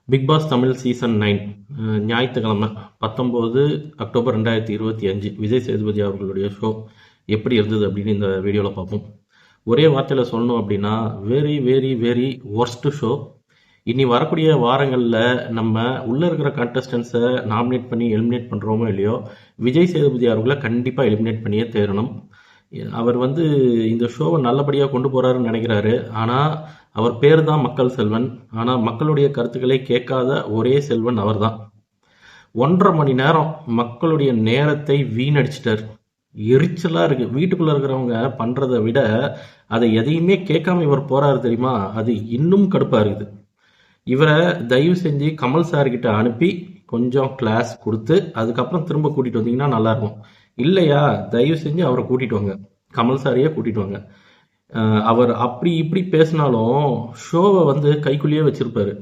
Big pass Tamil season 9 ஞாயிற்றுக்கிழமை 19 October 2025 Vijay Sethupathi அவர்களுடைய show எப்படி இருந்தது அப்படின்னு இந்த வீடியோவில் பார்ப்போம். ஒரே வார்த்தையில் சொல்லணும் அப்படின்னா very very very worst show. இனி வரக்கூடிய வாரங்களில் நம்ம உள்ளே இருக்கிற கண்டஸ்டன்ஸை நாமினேட் பண்ணி எலிமினேட் பண்ணுறோமோ இல்லையோ, விஜய் சேதுபதி அவர்களை கண்டிப்பாக எலிமினேட் பண்ணியே தேரணும். அவர் இந்த ஷோவை நல்லபடியாக கொண்டு போகிறாருன்னு நினைக்கிறாரு. ஆனால் அவர் பேர் தான் மக்கள் செல்வன். ஆனால் மக்களுடைய கருத்துக்களை கேட்காத ஒரே செல்வன் அவர் தான். 1.5 மணி நேரம் மக்களுடைய நேரத்தை வீணடிச்சிட்டார். எரிச்சலாக இருக்குது. வீட்டுக்குள்ளே இருக்கிறவங்க பண்ணுறதை விட அதை எதையுமே கேட்காம இவர் போகிறாரு தெரியுமா, அது இன்னும் கடுப்பாக இருக்குது. இவரை தயவு செஞ்சு கமல் சார்கிட்ட அனுப்பி கொஞ்சம் கிளாஸ் கொடுத்து அதுக்கப்புறம் திரும்ப கூட்டிகிட்டு வந்தீங்கன்னா நல்லாயிருக்கும். இல்லையா, தயவு செஞ்சு அவரை கூட்டிகிட்டு வாங்க, கமல் சாரையே கூட்டிகிட்டு வாங்க. அவர் அப்படி இப்படி பேசினாலும் ஷோவை கைக்குள்ளேயே வச்சிருப்பாரு.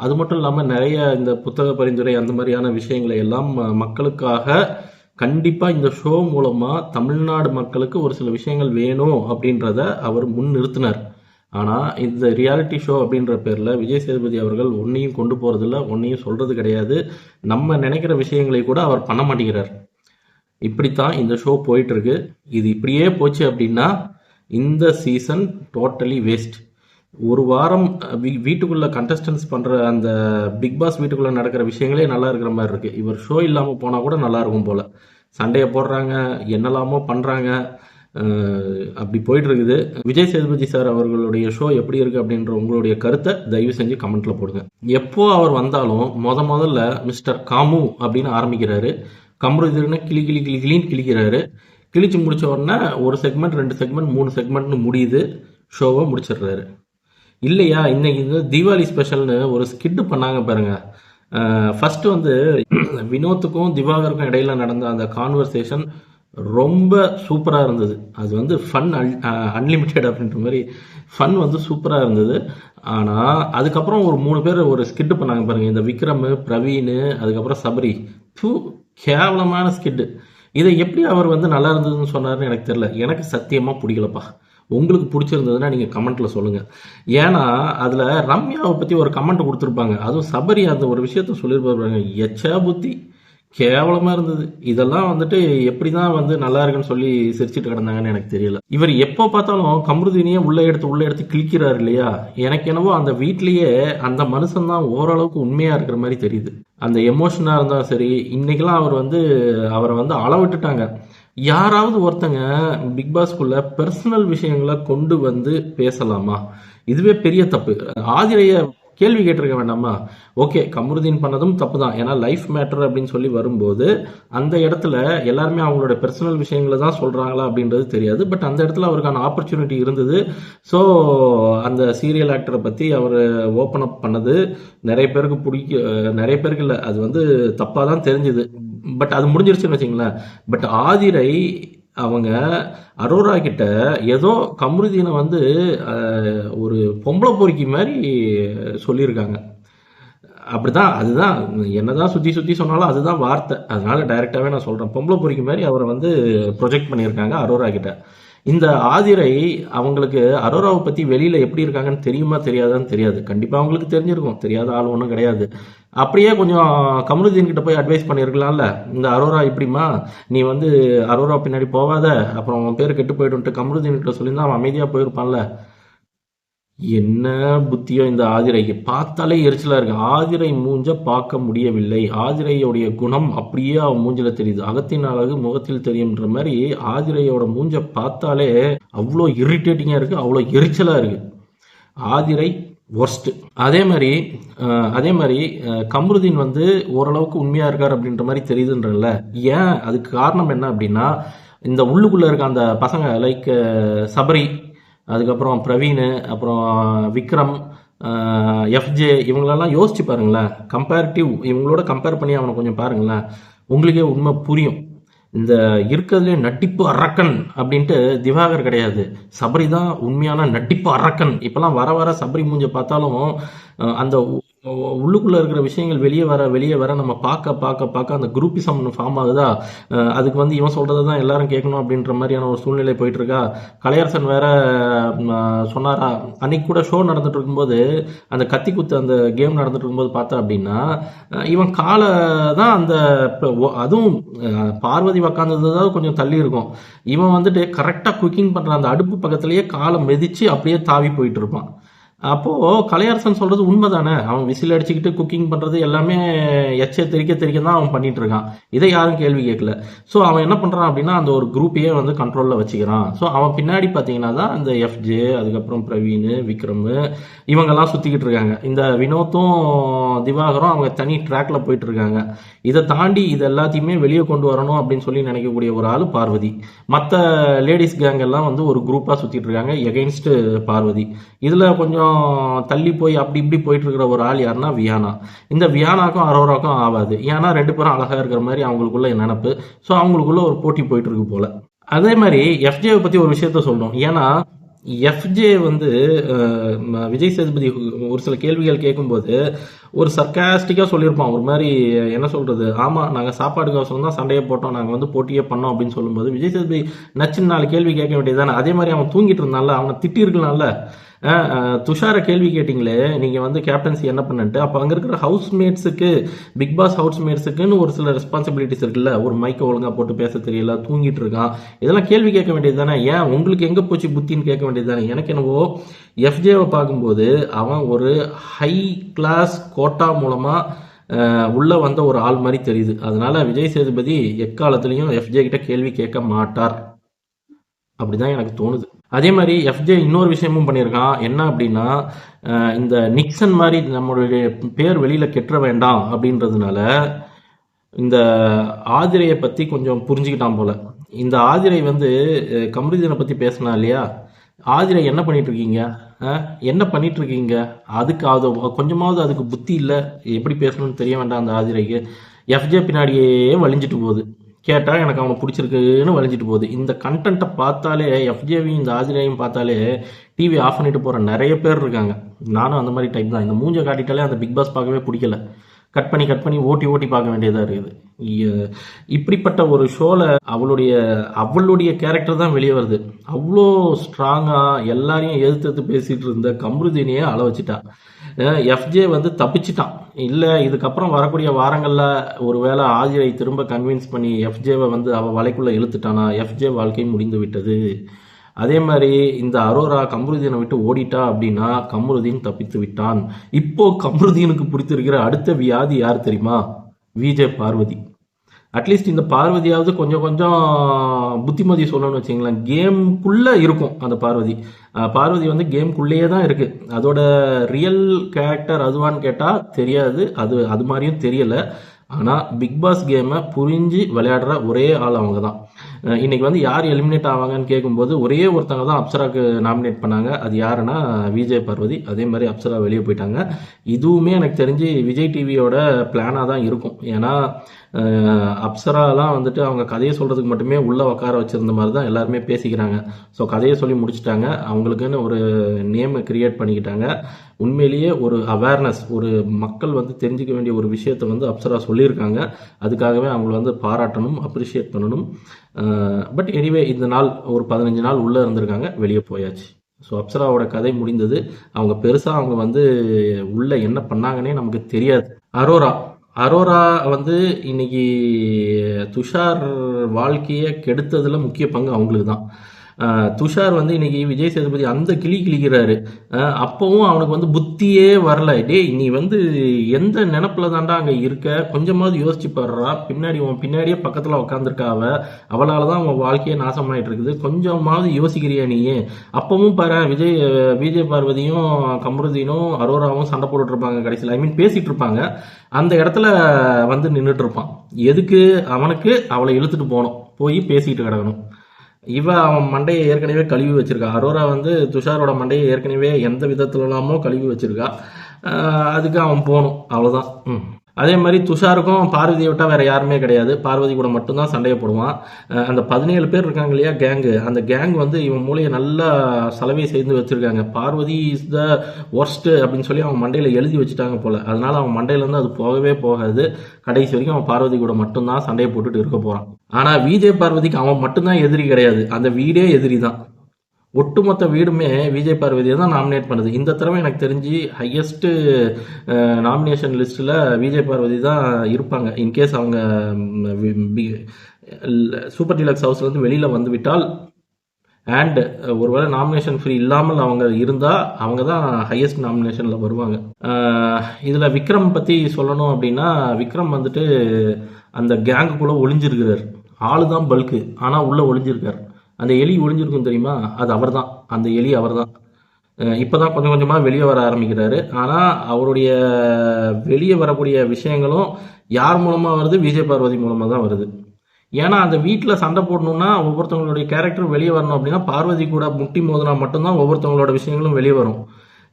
அது மட்டும் இல்லாமல் நிறைய இந்த புத்தக பரிந்துரை அந்த மாதிரியான விஷயங்களை எல்லாம் மக்களுக்காக கண்டிப்பாக இந்த ஷோ மூலமாக தமிழ்நாடு மக்களுக்கு ஒரு சில விஷயங்கள் வேணும் அப்படின்றத அவர் முன் நிறுத்தினார். ஆனால் இந்த ரியாலிட்டி ஷோ அப்படின்ற பேரில் விஜய் சேதுபதி அவர்கள் ஒன்றையும் கொண்டு போகிறதில்ல, ஒன்றையும் சொல்கிறது கிடையாது. நம்ம நினைக்கிற விஷயங்களை கூட அவர் பண்ண மாட்டேங்கிறார். இப்படித்தான் இந்த ஷோ போயிட்டுருக்கு. இது இப்படியே போச்சு அப்படின்னா இந்த சீசன் டோட்டலி வேஸ்ட். ஒரு வாரம் வீட்டுக்குள்ளே கண்டஸ்டன்ஸ் பண்ணுற அந்த பிக் பாஸ் வீட்டுக்குள்ளே நடக்கிற விஷயங்களே நல்லா இருக்கிற மாதிரி இருக்குது. இவர் ஷோ இல்லாமல் போனால் கூட நல்லா இருக்கும் போல். சண்டையை போடுறாங்க, என்னெல்லாமோ பண்ணுறாங்க, அப்படி போயிட்டு இருக்குது. விஜய் சேதுபதி சார் அவர்களுடைய ஷோ எப்படி இருக்குது அப்படின்ற உங்களுடைய கருத்தை தயவு செஞ்சு கமெண்ட்டில் போடுங்க. எப்போ அவர் வந்தாலும் முதல்ல மிஸ்டர் காமு அப்படின்னு ஆரம்பிக்கிறாரு. கம்ருதின்னு கிளின்னு கிளிக்கிறாரு. கிழிச்சு முடிச்ச உடனே ஒரு செக்மெண்ட், 2 செக்மெண்ட், 3 செக்மெண்ட்னு முடியுது. ஷோவை முடிச்சிடுறாரு. இல்லையா, இன்னைக்கு தீபாவளி ஸ்பெஷல்னு ஒரு ஸ்கிட்டு பண்ணாங்க பாருங்க. ஃபர்ஸ்ட் வினோத்துக்கும் திவாகருக்கும் இடையில நடந்த அந்த கான்வர்சேஷன் ரொம்ப சூப்பராக இருந்தது. அது ஃபன் அன்லிமிட்டெட் அப்படின்ற மாதிரி ஃபன் சூப்பராக இருந்தது. ஆனால் அதுக்கப்புறம் ஒரு 3 பேர் ஒரு ஸ்கிட்டு பண்ணாங்க பாருங்க. இந்த விக்ரம், பிரவீன், அதுக்கப்புறம் சபரி. கேவலமான ஸ்கிட்டு. இதை எப்படி அவர் நல்லா இருந்ததுன்னு சொன்னார்னு எனக்கு தெரியல. எனக்கு சத்தியமாக பிடிக்கலப்பா. உங்களுக்கு பிடிச்சிருந்ததுன்னா நீங்கள் கமெண்ட்டில் சொல்லுங்கள். ஏன்னா அதில் ரம்யாவை பற்றி ஒரு கமெண்ட் கொடுத்துருப்பாங்க. அதுவும் சபரி அந்த ஒரு விஷயத்த சொல்லியிருப்பாங்க. எச்சா புத்தி, கேவலமாக இருந்தது. இதெல்லாம் எப்படி தான் நல்லா இருக்குன்னு சொல்லி சிரிச்சுட்டு கிடந்தாங்கன்னு எனக்கு தெரியல. இவர் எப்போ பார்த்தாலும் கம்ருதீனியே உள்ளே எடுத்து கிழிக்கிறாரு இல்லையா. எனக்கு என்னவோ அந்த வீட்லேயே அந்த மனுஷன் தான் ஓரளவுக்கு உண்மையாக இருக்கிற மாதிரி தெரியுது. அந்த எமோஷனாக இருந்தாலும் சரி, இன்னைக்கெல்லாம் அவரை அளவிட்டுட்டாங்க. யாராவது ஒருத்தங்க பிக் பாஸ்குள்ள பர்சனல் விஷயங்களை கொண்டு பேசலாமா? இதுவே பெரிய தப்பு. ஆதிரைய கேள்வி கேட்டிருக்க வேண்டாமா? ஓகே, கமருதீன் பண்ணதும் தப்பு தான். ஏன்னா லைஃப் மேட்டர் அப்படின்னு சொல்லி வரும்போது அந்த இடத்துல எல்லாருமே அவங்களோட பர்சனல் விஷயங்களை தான் சொல்றாங்களா அப்படின்றது தெரியாது. பட் அந்த இடத்துல அவருக்கான ஆப்பர்ச்சுனிட்டி இருந்தது. ஸோ அந்த சீரியல் ஆக்டரை பற்றி அவர் ஓப்பன் அப் பண்ணது நிறைய பேருக்கு இல்லை, அது தப்பாக தான் தெரிஞ்சுது. பட் அது முடிஞ்சிருச்சுன்னு வச்சுங்களேன். பட் ஆதிரை அவங்க அரோரா கிட்ட ஏதோ கம்ருதீனை ஒரு பொம்பளை பொறுக்கி மாதிரி சொல்லியிருக்காங்க. அப்படிதான், அதுதான் என்னதான் சுற்றி சொன்னாலும் அதுதான் வார்த்தை. அதனால டைரெக்டாகவே நான் சொல்கிறேன், பொம்பளை பொறுக்கி மாதிரி அவரை ப்ரொஜெக்ட் பண்ணியிருக்காங்க அரோரா கிட்ட. இந்த ஆதிரை அவங்களுக்கு அரோராவை பற்றி வெளியில் எப்படி இருக்காங்கன்னு தெரியுமா தெரியாதான்னு தெரியாது. கண்டிப்பாக அவங்களுக்கு தெரிஞ்சிருக்கும், தெரியாத ஆள் ஒன்றும் கிடையாது. அப்படியே கொஞ்சம் கமருதீன் கிட்ட போய் அட்வைஸ் பண்ணியிருக்கலாம்ல. இந்த அரோரா இப்படிமா, நீ அரோரா பின்னாடி போகாத, அப்புறம் அவன் பேர் கெட்டு போய்ட்டு கமருதீன் கிட்ட சொல்லியிருந்தா அவன் அமைதியாக போயிருப்பான்ல. என்ன புத்தியோ இந்த ஆதிரைக்கு. பார்த்தாலே எரிச்சலாக இருக்கு. ஆதிரை மூஞ்ச பார்க்க முடியவில்லை. ஆதிரையோடைய குணம் அப்படியே அவன் மூஞ்சில தெரியுது. அகத்தின் அழகு முகத்தில் தெரியும்ன்ற மாதிரி ஆதிரையோட மூஞ்ச பார்த்தாலே அவ்வளோ இரிட்டேட்டிங்காக இருக்கு, அவ்வளோ எரிச்சலாக இருக்கு. ஆதிரை ஒர்ஸ்ட். அதே மாதிரி கம்ருதீன் ஓரளவுக்கு உண்மையாக இருக்கார் அப்படின்ற மாதிரி தெரியுதுன்றல. ஏன், அதுக்கு காரணம் என்ன அப்படின்னா, இந்த உள்ளுக்குள்ளே இருக்க அந்த பசங்க லைக் சபரி, அதுக்கப்புறம் பிரவீன், அப்புறம் விக்ரம், எஃப்ஜே, இவங்களெல்லாம் யோசிச்சு பாருங்களேன். இவங்களோட கம்பேர் பண்ணி அவனை கொஞ்சம் பாருங்களேன், உங்களுக்கே உண்மை புரியும். இந்த இருக்கிறதுலே நட்டிப்பு அரக்கன் அப்படின்ட்டு திவாகர் கிடையாது, சபரி தான் உண்மையான நட்டிப்பு அரக்கன். இப்பெல்லாம் வர சபரி மூஞ்ச பார்த்தாலும் அந்த உள்ளுக்குள்ளே இருக்கிற விஷயங்கள் வெளியே வர நம்ம பார்க்க அந்த குரூப்பிசம் ஃபார்ம் ஆகுதா. அதுக்கு வந்து இவன் சொல்கிறது தான் எல்லாரும் கேட்கணும் அப்படின்ற மாதிரியான ஒரு சூழ்நிலை போயிட்டுருக்கா. கலையரசன் வேற சொன்னாரா அன்னைக்கு கூட ஷோ நடந்துட்டு இருக்கும்போது, அந்த கத்தி குத்து அந்த கேம் நடந்துட்டு இருக்கும்போது பார்த்தா அப்படின்னா, இவன் காலை தான் அந்த அதுவும் பார்வதி உக்காந்தது கொஞ்சம் தள்ளி இருக்கும். இவன் வந்துட்டு கரெக்டாக குக்கிங் பண்ணுற அந்த அடுப்பு பக்கத்துலேயே காலை மிதித்து அப்படியே தாவி போயிட்டு இருப்பான். அப்போ கலையரசன் சொல்றது உண்மைதானே. அவன் விசில் அடிச்சுக்கிட்டு குக்கிங் பண்றது எல்லாமே எச்ச தெறிக்க தான் அவன் பண்ணிட்டு இருக்கான். இதை யாரும் கேள்வி கேட்கல. ஸோ அவன் என்ன பண்றான் அப்படின்னா அந்த ஒரு குரூப்பையே வந்து கண்ட்ரோல்ல வச்சுக்கிறான். ஸோ அவன் பின்னாடி பார்த்தீங்கன்னா தான் இந்த எஃப்ஜே, அதுக்கப்புறம் பிரவீன், விக்ரம் இவங்கெல்லாம் சுத்திக்கிட்டு இருக்காங்க. இந்த வினோத்தும் திவாகரும் அவங்க தனி ட்ராக்ல போயிட்டு இருக்காங்க. இதை தாண்டி இது எல்லாத்தையுமே வெளியே கொண்டு வரணும் அப்படின்னு சொல்லி நினைக்கக்கூடிய ஒரு ஆள் பார்வதி. மற்ற லேடிஸ் கேங் எல்லாம் வந்து ஒரு குரூப்பாக சுத்திட்டு இருக்காங்க எகெயின்ஸ்ட் பார்வதி. இதுல கொஞ்சம் தள்ளி போய் அப்படி இப்படி போயிட்டு இருக்கிற ஒரு ஆள் யாருன்னா வியானா. இந்த வியானாக்கும் அரோராக்கும் ஆகாது. ஏன்னா 2 பேரும் அழகா இருக்கிற மாதிரி அவங்களுக்குள்ள நினப்பு. ஸோ அவங்களுக்குள்ள ஒரு போட்டி போயிட்டு இருக்கு போல. அதே மாதிரி எஃப்ஜேவை பத்தி ஒரு விஷயத்த சொல்லணும். ஏன்னா எஃப்ஜே வந்து விஜய் சேதுபதி ஒரு சில கேள்விகள் கேட்கும்போது ஒரு சர்க்காஸ்டிக்காக சொல்லியிருப்பான். ஒரு மாதிரி என்ன சொல்றது, ஆமாம் நாங்கள் சாப்பாடுக்கோசரம் தான் சண்டையை போட்டோம், நாங்கள் வந்து போட்டியே பண்ணோம் அப்படின்னு சொல்லும்போது விஜய் சேதுபதி நச்சுன்னு 4 கேள்வி கேட்க வேண்டியதுதானே. அதே மாதிரி அவன் தூங்கிட்டு இருந்தான்ல, அவனை திட்டிருக்கலாம்ல. துஷாரை கேள்வி கேட்டிங்களே நீங்கள் வந்து கேப்டன்சி என்ன பண்ணிட்டு, அப்போ அங்கே இருக்கிற ஹவுஸ்மேட்ஸுக்கு, பிக் பாஸ் ஹவுஸ்மேட்ஸுக்குன்னு ஒரு சில ரெஸ்பான்சிபிலிட்டிஸ் இருக்குல்ல. ஒரு மைக்கை ஒழுங்காக போட்டு பேச தெரியல, தூங்கிட்டு இருக்கான், இதெல்லாம் கேள்வி கேட்க வேண்டியது தானே. ஏன் உங்களுக்கு எங்கே போச்சு புத்தின்னு கேட்க வேண்டியது தானே. எனக்கு என்னவோ எஃப்ஜேவை பார்க்கும்போது அவன் ஒரு ஹை கிளாஸ் கோட்டா மூலமாக உள்ளே வந்த ஒரு ஆள் மாதிரி தெரியுது. அதனால விஜய் சேதுபதி எக்காலத்துலேயும் எஃப்ஜே கிட்ட கேள்வி கேட்க மாட்டார் அப்படிதான் எனக்கு தோணுது. அதே மாதிரி எஃப்ஜே இன்னொரு விஷயமும் பண்ணியிருக்கான். என்ன அப்படின்னா இந்த நிக்சன் மாதிரி நம்மளுடைய பேர் வெளியில் கெட்ட வேண்டாம் அப்படின்றதுனால இந்த ஆதிரையை பற்றி கொஞ்சம் புரிஞ்சுக்கிட்டான் போல. இந்த ஆதிரை வந்து கமருதீனை பற்றி பேசினா இல்லையா, ஆதிரை என்ன பண்ணிட்டு இருக்கீங்க, என்ன பண்ணிட்டு இருக்கீங்க, அதுக்கு அது கொஞ்சமாவது அதுக்கு புத்தி இல்லை, எப்படி பேசணும்னு தெரிய வேண்டாம் அந்த ஆதிரைக்கு. எஃப்ஜே பின்னாடியே வலிஞ்சிட்டு போகுது. கேட்டால் எனக்கு அவனை பிடிச்சிருக்குன்னு வலிஞ்சிட்டு போகுது. இந்த கண்டென்ட்டை பார்த்தாலே எஃப்ஜேவையும் இந்த ஆதிரையும் பார்த்தாலே டிவி ஆஃப் பண்ணிட்டு போகிற நிறைய பேர் இருக்காங்க. நானும் அந்த மாதிரி டைப் தான். இந்த மூஞ்சை காட்டிட்டாலே அந்த பிக் பாஸ் பார்க்கவே பிடிக்கல. கட் பண்ணி ஓட்டி பார்க்க வேண்டியதாக இருக்குது. இப்படிப்பட்ட ஒரு ஷோவில் அவளுடைய கேரக்டர் தான் வெளியே வருது. அவ்வளோ ஸ்ட்ராங்காக எல்லாரையும் எதிர்த்து பேசிகிட்டு இருந்த கமருதீனையே அள வச்சுட்டா. எஃப்ஜே வந்து தப்பிச்சிட்டான். இல்லை இதுக்கப்புறம் வரக்கூடிய வாரங்களில் ஒருவேளை ஆதிரை திரும்ப கன்வின்ஸ் பண்ணி எஃப்ஜேவை வந்து அவள் வலைக்குள்ளே இழுத்துட்டானா எஃப்ஜே வாழ்க்கை முடிந்து விட்டது. அதே மாதிரி இந்த அரோரா கமருதீனை விட்டு ஓடிட்டா அப்படின்னா கமருதீன் தப்பித்து விட்டான். இப்போ கமருதீனுக்கு பிடித்திருக்கிற அடுத்த வியாதி யார் தெரியுமா? விஜய் பார்வதி. அட்லீஸ்ட் இந்த பார்வதியாவது கொஞ்சம் புத்திமதி சொல்லணும்னு வச்சிங்களேன். கேமுக்குள்ளே இருக்கும் அந்த பார்வதி வந்து கேமுக்குள்ளேயே தான் இருக்குது. அதோட ரியல் கேரக்டர் அதுவான்னு கேட்டால் தெரியாது. அது மாதிரியும் தெரியலை. ஆனால் பிக் பாஸ் கேமை புரிஞ்சு விளையாடுற ஒரே ஆள் அவங்க தான். இன்னைக்கு வந்து யார் எலிமினேட் ஆவாங்கன்னு கேட்கும்போது ஒரே ஒருத்தங்க தான் அப்சராக்கு நாமினேட் பண்ணாங்க. அது யாருன்னா விஜய் பார்வதி. அதே மாதிரி அப்சரா வெளியே போயிட்டாங்க. இதுவுமே எனக்கு தெரிஞ்சு விஜய் டிவியோட பிளானாக தான் இருக்கும். ஏன்னா அப்சராலாம் வந்துட்டு அவங்க கதையை சொல்கிறதுக்கு மட்டுமே உள்ளே உட்கார வச்சுருந்த மாதிரி தான் எல்லாருமே பேசிக்கிறாங்க. ஸோ கதையை சொல்லி முடிச்சுட்டாங்க. அவங்களுக்குன்னு ஒரு நேமை கிரியேட் பண்ணிக்கிட்டாங்க. உண்மையிலேயே ஒரு அவேர்னஸ், ஒரு மக்கள் வந்து தெரிஞ்சிக்க வேண்டிய ஒரு விஷயத்தை வந்து அப்சரா சொல்லியிருக்காங்க. அதுக்காகவே அவங்கள வந்து பாராட்டணும், அப்ரிஷியேட் பண்ணணும். பட் எனிவே இந்த நாள் ஒரு 15 நாள் உள்ளே இருந்திருக்காங்க, வெளியே போயாச்சு. ஸோ அப்சராவோட கதை முடிந்தது. அவங்க பெருசாக அவங்க வந்து உள்ளே என்ன பண்ணாங்கன்னே நமக்கு தெரியாது. அரோரா வந்து இன்னைக்கு துஷார் வாழ்க்கையை கெடுத்ததில் முக்கிய பங்கு அவங்களுக்கு தான். துஷார் வந்து இன்னைக்கு விஜய் சேதுபதி அந்த கிளிக்கிறாரு. அப்பவும் அவனுக்கு வந்து புத்தியே வரல. நீ வந்து எந்த நினப்பில் தாண்டா அங்கே இருக்க, கொஞ்சமாவது யோசிச்சு பாடுறா. பின்னாடியே பக்கத்தில் உட்காந்துருக்கா அவளால் தான் அவன் வாழ்க்கையே நாசமாயிட்டு இருக்குது. கொஞ்சமாவது யோசிக்கிறியா நீ? அப்பவும் பாரு விஜய் பார்வதியும் கமருதீனும் அரோராவும் சண்டை போட்டுட்டு இருப்பாங்க. கடைசியில் பேசிட்டு இருப்பாங்க. அந்த இடத்துல வந்து நின்றுட்டு இருப்பான். எதுக்கு? அவனுக்கு அவளை இழுத்துட்டு போய் பேசிக்கிட்டு கிடக்கணும். அவன் மண்டையை ஏற்கனவே கழுவி வச்சிருக்கா. அரோரா வந்து துஷாரோட மண்டையை ஏற்கனவே எந்த விதத்துலலாமோ கழுவி வச்சிருக்கா. அதுக்கு அவன் போகணும், அவ்வளோதான். அதே மாதிரி துஷாருக்கும் பார்வதியை விட்டால் வேறு யாருமே கிடையாது. பார்வதி கூட மட்டும்தான் சண்டையை போடுவான். அந்த 17 பேர் இருக்காங்க இல்லையா கேங்கு, அந்த கேங் வந்து இவன் மூளையை நல்லா சலவை செய்து வச்சுருக்காங்க. பார்வதி இஸ் த ஒர்ஸ்ட் அப்படின்னு சொல்லி அவன் மண்டையில் எழுதி வச்சுட்டாங்க போல். அதனால அவன் மண்டையிலேருந்து அது போகவே போகாது. கடைசி வரைக்கும் அவன் பார்வதி கூட மட்டும்தான் சண்டையை போட்டுட்டு இருக்க போகிறான். ஆனால் விஜய் பார்வதிக்கு அவன் மட்டும்தான் எதிரி கிடையாது, அந்த வீடே எதிரி தான். ஒட்டுமொத்த வீடுமே விஜய் பார்வதியை தான் நாமினேட் பண்ணுது. இந்த தடவை எனக்கு தெரிஞ்சு ஹையஸ்ட்டு நாமினேஷன் லிஸ்ட்டில் விஜய் பார்வதி தான் இருப்பாங்க. இன்கேஸ் அவங்க சூப்பர் டீலக்ஸ் ஹவுஸ்லேருந்து வெளியில் வந்து விட்டால் அண்ட் ஒருவேளை நாமினேஷன் ஃப்ரீ இல்லாமல் அவங்க இருந்தால் அவங்க தான் ஹையஸ்ட் நாமினேஷனில் வருவாங்க. இதில் விக்ரம் பற்றி சொல்லணும் அப்படின்னா, விக்ரம் வந்துட்டு அந்த கேங்குக்குள்ளே ஒளிஞ்சிருக்கிறார். ஆளு தான் பல்கு, ஆனால் உள்ளே ஒளிஞ்சிருக்கார். அந்த எலி ஒளிஞ்சிருக்கும் தெரியுமா, அது அவர் தான். அந்த எலி அவர் தான். இப்போ தான் கொஞ்சம் கொஞ்சமாக வெளியே வர ஆரம்பிக்கிறாரு. ஆனால் அவருடைய வெளியே வரக்கூடிய விஷயங்களும் யார் மூலமாக வருது? விஜய் பார்வதி மூலமாக தான் வருது. ஏன்னா அந்த வீட்டில் சண்டை போடணும்னா ஒவ்வொருத்தவங்களுடைய கேரக்டர் வெளியே வரணும் அப்படின்னா பார்வதி கூட முட்டி மோதினா மட்டும்தான் ஒவ்வொருத்தவங்களோட விஷயங்களும் வெளியே வரும்.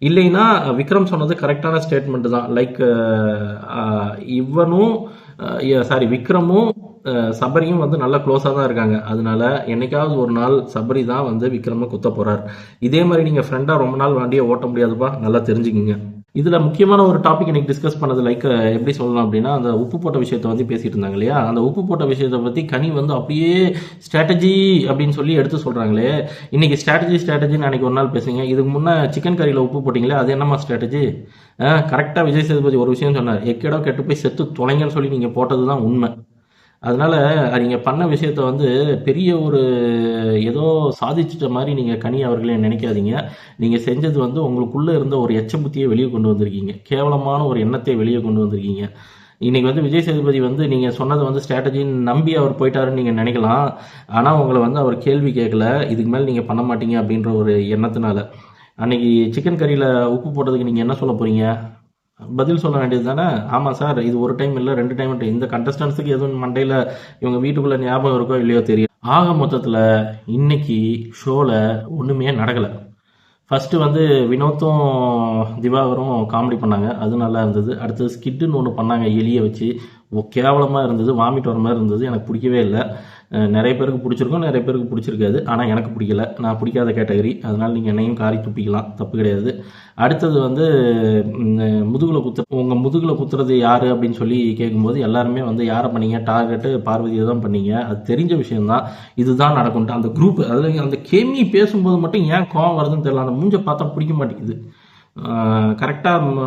இல்லைன்னா விக்ரம் சொன்னது கரெக்டான ஸ்டேட்மெண்ட் தான். லைக் இவனும் விக்ரமும் சபரியும் வந்து நல்ல க்ளோஸாக தான் இருக்காங்க. அதனால என்னைக்காவது ஒரு நாள் சபரி தான் வந்து விக்ரமை குத்த போகிறார். இதே மாதிரி நீங்கள் ஃப்ரெண்டாக ரொம்ப நாள் வண்டியை ஓட்ட முடியாதுப்பா, நல்லா தெரிஞ்சுக்கிங்க. இதில் முக்கியமான ஒரு டாபிக் இன்னைக்கு டிஸ்கஸ் பண்ணது லைக் எப்படி சொல்லலாம் அப்படின்னா, அந்த உப்பு போட்ட விஷயத்தை வந்து பேசிகிட்டு இருந்தாங்க இல்லையா, அந்த உப்பு போட்ட விஷயத்தை பற்றி கனி வந்து அப்படியே ஸ்ட்ராட்டஜி அப்படின்னு சொல்லி எடுத்து சொல்கிறாங்களே. இன்றைக்கி ஸ்ட்ராட்டஜின்னு அன்றைக்கி ஒரு நாள் பேசுங்க. இதுக்கு முன்னே சிக்கன் கறியில் உப்பு போட்டிங்களே, அது என்னம்மா ஸ்ட்ராட்டஜி? கரெக்டாக விஜய் சேதுபதி ஒரு விஷயம் சொன்னார், எக்கேடோ கெட்டு போய் செத்து தொலைங்கன்னு சொல்லி நீங்கள் போட்டது தான் உண்மை. அதனால் நீங்கள் பண்ண விஷயத்த வந்து பெரிய ஒரு ஏதோ சாதிச்சிட்ட மாதிரி நீங்கள் கனி அவர்களே நினைக்காதீங்க. நீங்கள் செஞ்சது வந்து உங்களுக்குள்ளே இருந்த ஒரு எச்ச புத்தியை வெளியே கொண்டு வந்திருக்கீங்க. கேவலமான ஒரு எண்ணத்தை வெளியே கொண்டு வந்திருக்கீங்க. இன்றைக்கி வந்து விஜய் சேதுபதி வந்து நீங்கள் சொன்னதை வந்து ஸ்ட்ராட்டஜின்னு நம்பி அவர் போயிட்டாருன்னு நீங்கள் நினைக்கலாம். ஆனால் உங்களை வந்து அவர் கேள்வி கேட்கல, இதுக்கு மேலே நீங்கள் பண்ண மாட்டீங்க அப்படின்ற ஒரு எண்ணத்தினால. அன்றைக்கி சிக்கன் கறியில் உப்பு போட்டதுக்கு நீங்கள் என்ன சொல்ல போகிறீங்க? பதில் சொல்ல வேண்டியது தானே. ஆமாம் சார், இது ஒரு டைம் இல்லை 2 டைம். இந்த கண்டஸ்டன்ஸுக்கு எதுவும் மண்டையில் இவங்க வீட்டுக்குள்ளே ஞாபகம் இருக்கோ இல்லையோ தெரியும். ஆக மொத்தத்தில் இன்னைக்கு ஷோவில் ஒன்றுமே நடக்கலை. ஃபஸ்ட்டு வந்து வினோத்தும் திவாகரும் காமெடி பண்ணாங்க, அது நல்லா இருந்தது. அடுத்தது ஸ்கிட்டுன்னு ஒன்று பண்ணாங்க எலியை வச்சு, கேவலமாக இருந்தது, வாமிட் வர மாதிரி இருந்தது, எனக்கு பிடிக்கவே இல்லை. நிறைய பேருக்கு பிடிச்சிருக்கும், நிறைய பேருக்கு பிடிச்சிருக்காது. ஆனால் எனக்கு பிடிக்கல, நான் பிடிக்காத கேட்டகரி. அதனால் நீங்கள் என்னையும் காரி துப்பிக்கலாம், தப்பு கிடையாது. அடுத்தது வந்து முதுகில் உங்கள் முதுகில் குத்துறது யார் அப்படின்னு சொல்லி கேட்கும்போது எல்லாருமே வந்து யாரை பண்ணீங்க? டார்கெட்டு பார்வதியை தான் பண்ணீங்க. அது தெரிஞ்ச விஷயந்தான், இதுதான் நடக்கும்ட்டு. அந்த குரூப் அதில் அந்த கேமி பேசும்போது மட்டும் ஏன் கோவம் வருதுன்னு தெரியல. அந்த மூஞ்சை பார்த்தா பிடிக்க மாட்டேங்குது. கரெக்டாக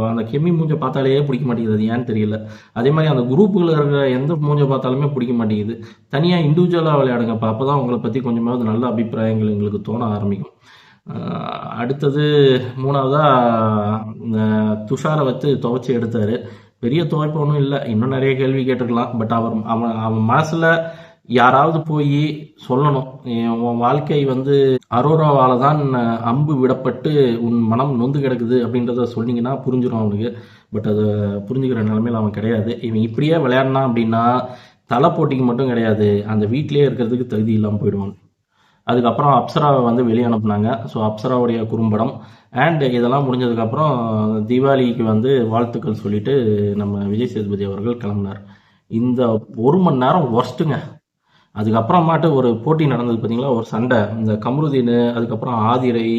அந்த கெமி மூஞ்சை பார்த்தாலே பிடிக்க மாட்டேங்குது, அது ஏன்னு தெரியல. அதே மாதிரி அந்த குரூப்புகளில் இருக்கிற எந்த மூஞ்சை பார்த்தாலுமே பிடிக்க மாட்டேங்குது. தனியாக இண்டிவிஜுவலாக விளையாடுங்கப்பா, அப்போ தான் உங்களை பற்றி கொஞ்சமாவது நல்ல அபிப்பிராயங்கள் எங்களுக்கு தோண ஆரம்பிக்கும். அடுத்தது 3வதாக துஷாரை வச்சு துவைச்சி எடுத்தார். பெரிய துவைப்பு ஒன்றும் இல்லை, இன்னும் நிறைய கேள்வி கேட்டுருக்கலாம். பட் அவன் மனசில் யாராவது போய் சொல்லணும், உன் வாழ்க்கை வந்து அரோராவால் தான் அம்பு விடப்பட்டு உன் மனம் நொந்து கிடக்குது அப்படின்றத சொன்னீங்கன்னா புரிஞ்சிடும் அவனுக்கு. பட் அதை புரிஞ்சுக்கிற நிலைமையில் அவன் கிடையாது. இவன் இப்படியே விளையாடினா அப்படின்னா தலை போட்டிக்கு மட்டும் கிடையாது, அந்த வீட்டிலே இருக்கிறதுக்கு தகுதி இல்லாமல் போயிடுவான். அதுக்கப்புறம் அப்சராவை வந்து வெளியே அனுப்புனாங்க. ஸோ அப்சராவுடைய குறும்படம் அண்ட் இதெல்லாம் முடிஞ்சதுக்கப்புறம் தீபாவளிக்கு வந்து வாழ்த்துக்கள் சொல்லிட்டு நம்ம விஜய் சேதுபதி அவர்கள் கிளம்பினார். இந்த 1 மணி நேரம் ஒர்ஸ்ட்டுங்க. அதுக்கப்புறமாட்டு ஒரு போட்டி நடந்தது பார்த்தீங்களா, ஒரு சண்டை. இந்த கம்ருதீன், அதுக்கப்புறம் ஆதிரை,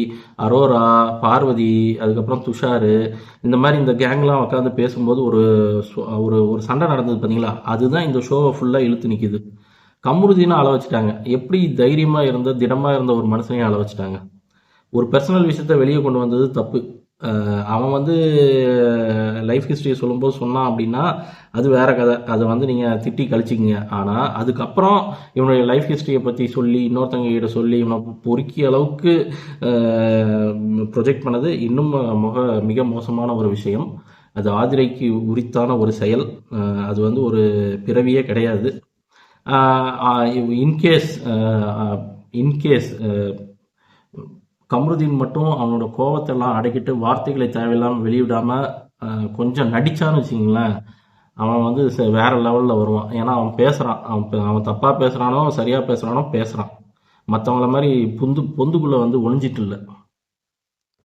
அரோரா, பார்வதி, அதுக்கப்புறம் துஷார், இந்த மாதிரி இந்த கேங்லாம் உட்காந்து பேசும்போது ஒரு ஒரு சண்டை நடந்தது பார்த்தீங்களா, அதுதான் இந்த ஷோவை ஃபுல்லாக இழுத்து நிற்கிது. கம்ருதீனை அள வச்சுட்டாங்க. எப்படி தைரியமாக இருந்த திடமாக இருந்த ஒரு மனுஷனையும் அள வச்சுட்டாங்க. ஒரு பர்சனல் விஷயத்த வெளியே கொண்டு வந்தது தப்பு. அவன் வந்து லைஃப் ஹிஸ்ட்ரியை சொல்லும்போது சொன்னான் அப்படின்னா அது வேற கதை, அதை வந்து நீங்கள் திட்டி கழிச்சிக்கிங்க. ஆனால் அதுக்கப்புறம் இவனுடைய லைஃப் ஹிஸ்ட்ரியை பற்றி சொல்லி இன்னொருத்தங்க கிட்ட சொல்லி இவனை பொறுக்கிய அளவுக்கு ப்ரொஜெக்ட் பண்ணது இன்னும் மிக மோசமான ஒரு விஷயம். அது ஆதிரைக்கு உரித்தான ஒரு செயல். அது வந்து ஒரு பிறவியே கிடையாது. இன்கேஸ் கம்ருதீன் மட்டும் அவனோட கோபத்தெல்லாம் அடக்கிட்டு வார்த்தைகளை தேவையில்லாமல் வெளியிடாமல் கொஞ்சம் நடித்தான்னு வச்சிங்களேன், அவன் வந்து வேற லெவலில் வருவான். ஏன்னா அவன் பேசுகிறான், அவன் தப்பாக பேசுகிறானோ சரியாக பேசுகிறானோ பேசுகிறான். மற்றவங்கள மாதிரி பொந்துக்குள்ளே வந்து ஒளிஞ்சிட்டு இல்லை.